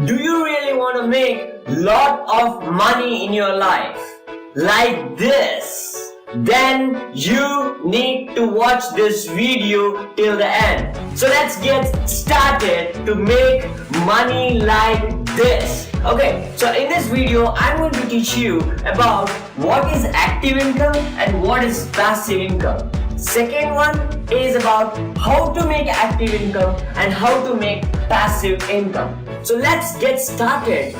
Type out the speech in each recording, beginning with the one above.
Do you really want to make lot of money in your life like this? Then you need to watch this video till the end. So let's get started to make money like this. Okay, so in this video I'm going to teach you about what is active income and what is passive income. Second one is about how to make active income and how to make passive income. So let's get started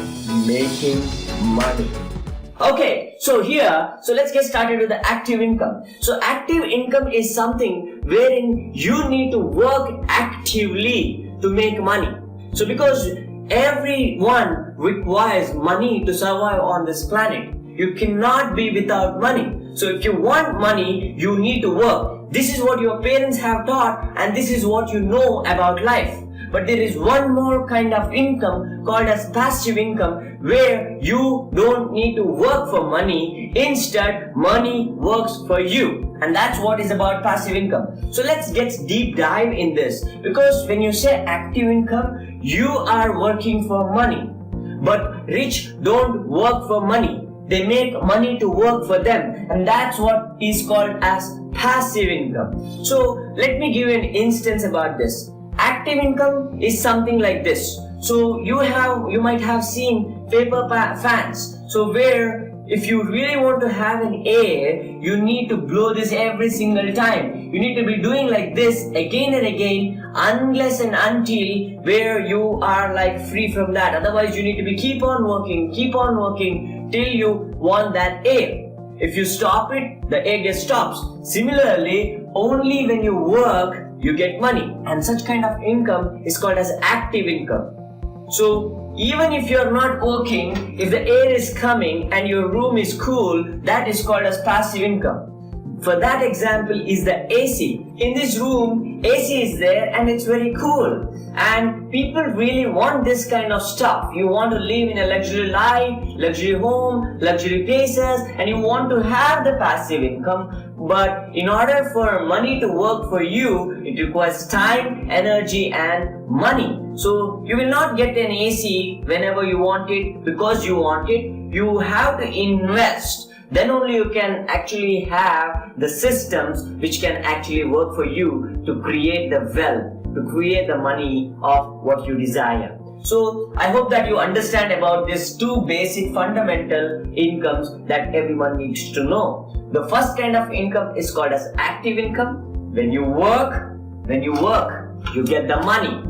making money. Okay, so let's get started with the active income. So active income is something wherein you need to work actively to make money. So because everyone requires money to survive on this planet. You cannot be without money. So if you want money, you need to work. This is what your parents have taught and this is what you know about life. But there is one more kind of income called as passive income where you don't need to work for money. Instead, money works for you. And that's what is about passive income. So let's get deep dive in this. Because when you say active income, you are working for money. But rich don't work for money. They make money to work for them. And that's what is called as passive income. So let me give you an instance about this. Active income is something like this. So you might have seen paper fans. So where if you really want to have an air, you need to blow this every single time. You need to be doing like this again and again unless and until where you are like free from that. Otherwise you need to be keep on working till you want that air. If you stop it, the air just stops. Similarly, only when you work, you get money, and such kind of income is called as active income. So even if you're not working, if the air is coming and your room is cool, that is called as passive income. For that example is the AC. In this room, AC is there and it's very cool. And people really want this kind of stuff. You want to live in a luxury life, luxury home, luxury places, and you want to have the passive income. But in order for money to work for you, it requires time, energy, and money. So you will not get an AC whenever you want it because you want it. You have to invest. Then only you can actually have the systems which can actually work for you to create the wealth, to create the money of what you desire. So I hope that you understand about these two basic fundamental incomes that everyone needs to know. The first kind of income is called as active income. When you work, you get the money.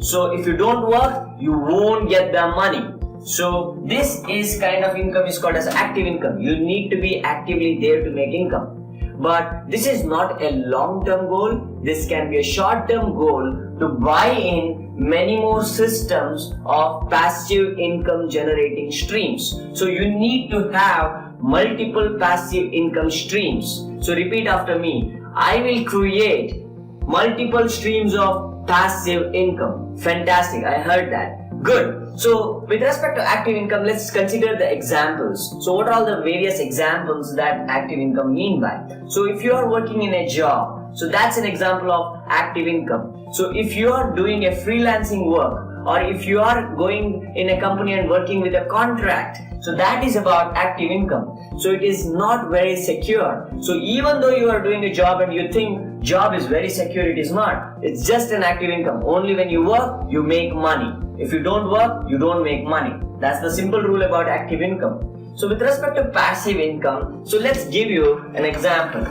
So if you don't work, you won't get the money. So this is kind of income is called as active income. You need to be actively there to make income. But this is not a long-term goal. This can be a short-term goal to buy in many more systems of passive income generating streams. So you need to have multiple passive income streams. So repeat after me. I will create multiple streams of passive income. Fantastic. I heard that. Good. So with respect to active income, let's consider the examples. So what are all the various examples that active income mean by? So if you are working in a job, so that's an example of active income. So if you are doing a freelancing work, or if you are going in a company and working with a contract, so that is about active income. So it is not very secure. So even though you are doing a job and you think job is very secure, it is not. It's just an active income. Only when you work, you make money. If you don't work, you don't make money. That's the simple rule about active income. So with respect to passive income, so let's give you an example.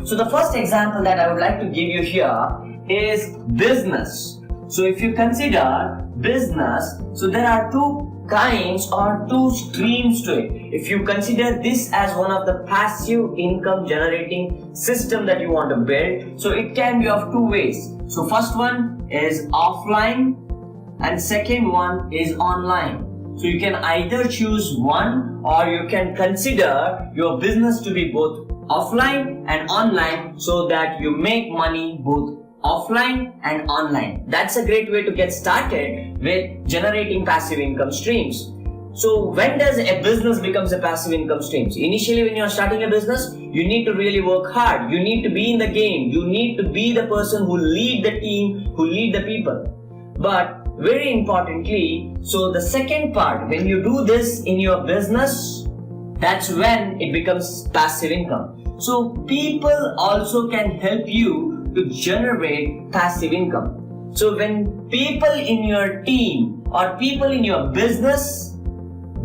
So the first example that I would like to give you here is business. So if you consider business, so there are two kinds or two streams to it. If you consider this as one of the passive income generating system that you want to build, so it can be of two ways. So first one is offline and second one is online. So you can either choose one or you can consider your business to be both offline and online so that you make money both offline and online. That's a great way to get started with generating passive income streams. So when does a business becomes a passive income stream? So initially when you're starting a business, you need to really work hard. You need to be in the game. You need to be the person who lead the team, who lead the people. But very importantly, so the second part, when you do this in your business, that's when it becomes passive income. So people also can help you to generate passive income. So when people in your team or people in your business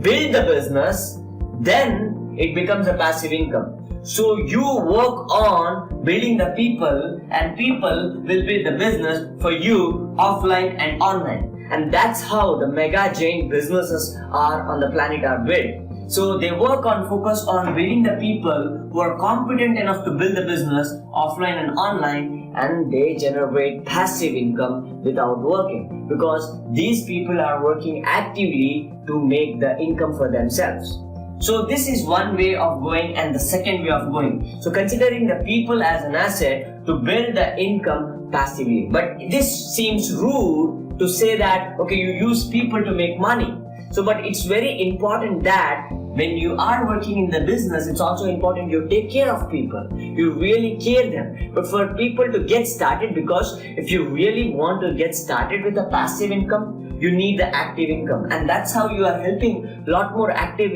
build the business, then it becomes a passive income. So you work on building the people, and people will build the business for you offline and online. And that's how the mega giant businesses are on the planet are built. So they work on focus on building the people who are competent enough to build the business offline and online, and they generate passive income without working, because these people are working actively to make the income for themselves. So this is one way of going, and the second way of going. So considering the people as an asset to build the income passively. But this seems rude to say that, okay, you use people to make money. So, but it's very important that when you are working in the business, it's also important you take care of people. You really care them. But for people to get started, because if you really want to get started with a passive income, you need the active income. And that's how you are helping a lot more active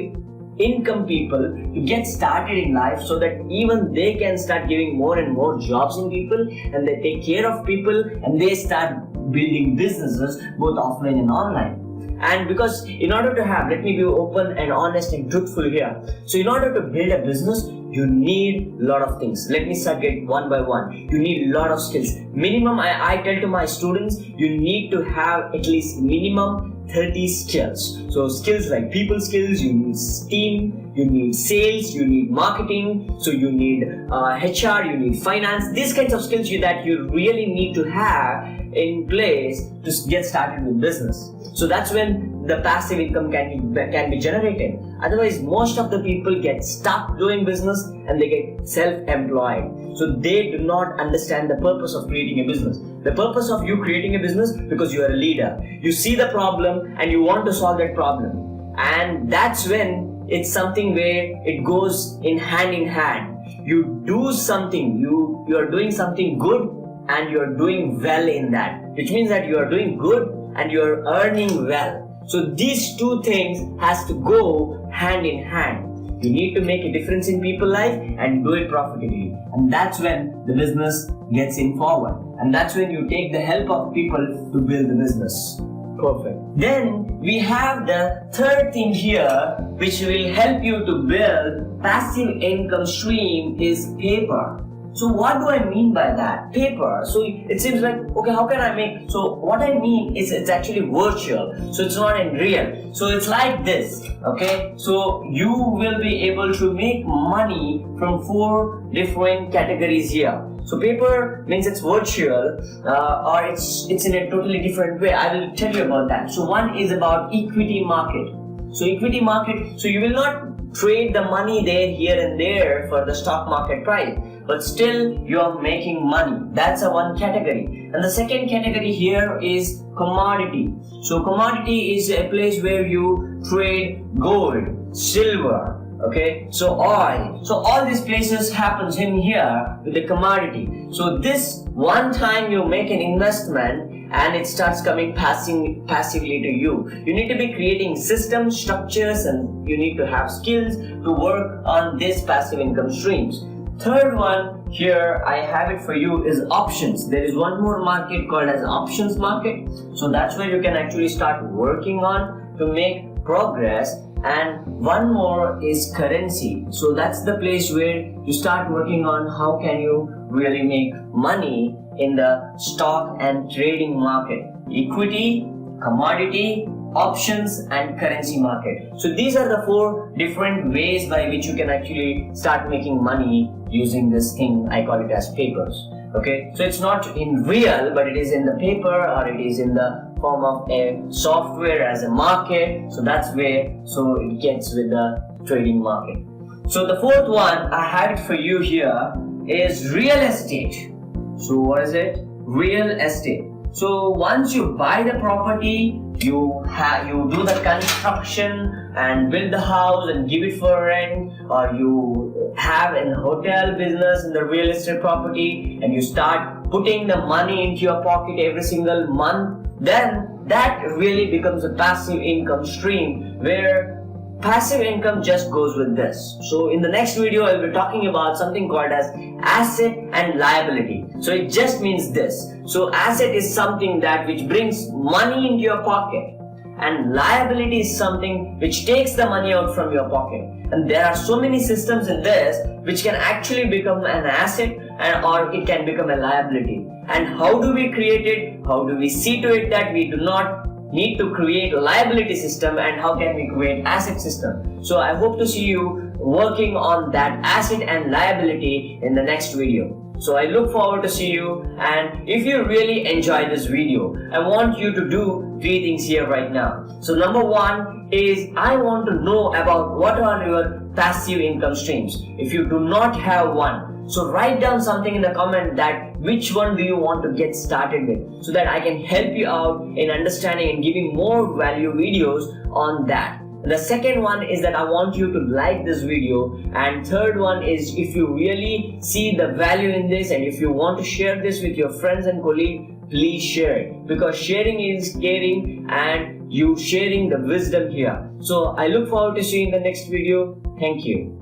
income people to get started in life, so that even they can start giving more and more jobs in people, and they take care of people, and they start building businesses both offline and online. And because in order to have, let me be open and honest and truthful here. So in order to build a business, you need a lot of things. Let me start it one by one. You need a lot of skills. Minimum, I tell to my students, you need to have at least minimum 30 skills. So skills like people skills, you need team, you need sales, you need marketing, so you need HR, you need finance. These kinds of skills that you really need to have in place to get started with business. So that's when the passive income can be generated. Otherwise, most of the people get stuck doing business and they get self-employed. So they do not understand the purpose of creating a business. The purpose of you creating a business, because you are a leader. You see the problem and you want to solve that problem. And that's when it's something where it goes in hand. You do something, you are doing something good, and you are doing well in that. Which means that you are doing good and you are earning well. So these two things has to go hand in hand. You need to make a difference in people's life and do it profitably. And that's when the business gets in forward. And that's when you take the help of people to build the business. Perfect. Then we have the third thing here, which will help you to build passive income stream, is paper. So what do I mean by that? Paper. So it seems like, okay, how can I make? So what I mean is it's actually virtual. So it's not in real. So it's like this, okay? So you will be able to make money from 4 different categories here. So paper means it's virtual, or it's in a totally different way. I will tell you about that. So one is about equity market. So equity market, so you will not trade the money there, here and there for the stock market price, but still you are making money. That's a one category. And the second category here is commodity. So commodity is a place where you trade gold, silver, okay, so oil. So all these places happens in here with the commodity. So this one time you make an investment and it starts coming passively to you. You need to be creating systems, structures, and you need to have skills to work on these passive income streams. Third one here I have it for you is options. There is one more market called as options market. So that's where you can actually start working on to make progress. And one more is currency. So that's the place where you start working on how can you really make money in the stock and trading market. Equity, commodity, options, and currency market. So these are the 4 different ways by which you can actually start making money using this thing. I call it as papers. Okay, so it's not in real, but it is in the paper, or it is in the form of a software as a market. So that's where it gets with the trading market. So the fourth one I have it for you here is real estate. So what is it? Real estate. So once you buy the property, you do the construction and build the house and give it for rent, or you have a hotel business in the real estate property and you start putting the money into your pocket every single month, then that really becomes a passive income stream, where passive income just goes with this. So in the next video, I'll be talking about something called as asset and liability. So it just means this. So asset is something that which brings money into your pocket, and liability is something which takes the money out from your pocket. And there are so many systems in this which can actually become an asset or it can become a liability. And how do we create it? How do we see to it that we do not need to create a liability system, and how can we create asset system? So I hope to see you working on that asset and liability in the next video. So I look forward to see you, and if you really enjoy this video, I want you to do 3 things here right now. So number 1 is I want to know about what are your passive income streams. If you do not have one, so write down something in the comment that which one do you want to get started with, so that I can help you out in understanding and giving more value videos on that. The second one is that I want you to like this video, and third one is if you really see the value in this and if you want to share this with your friends and colleagues, please share it, because sharing is caring and you sharing the wisdom here. So I look forward to seeing you in the next video. Thank you.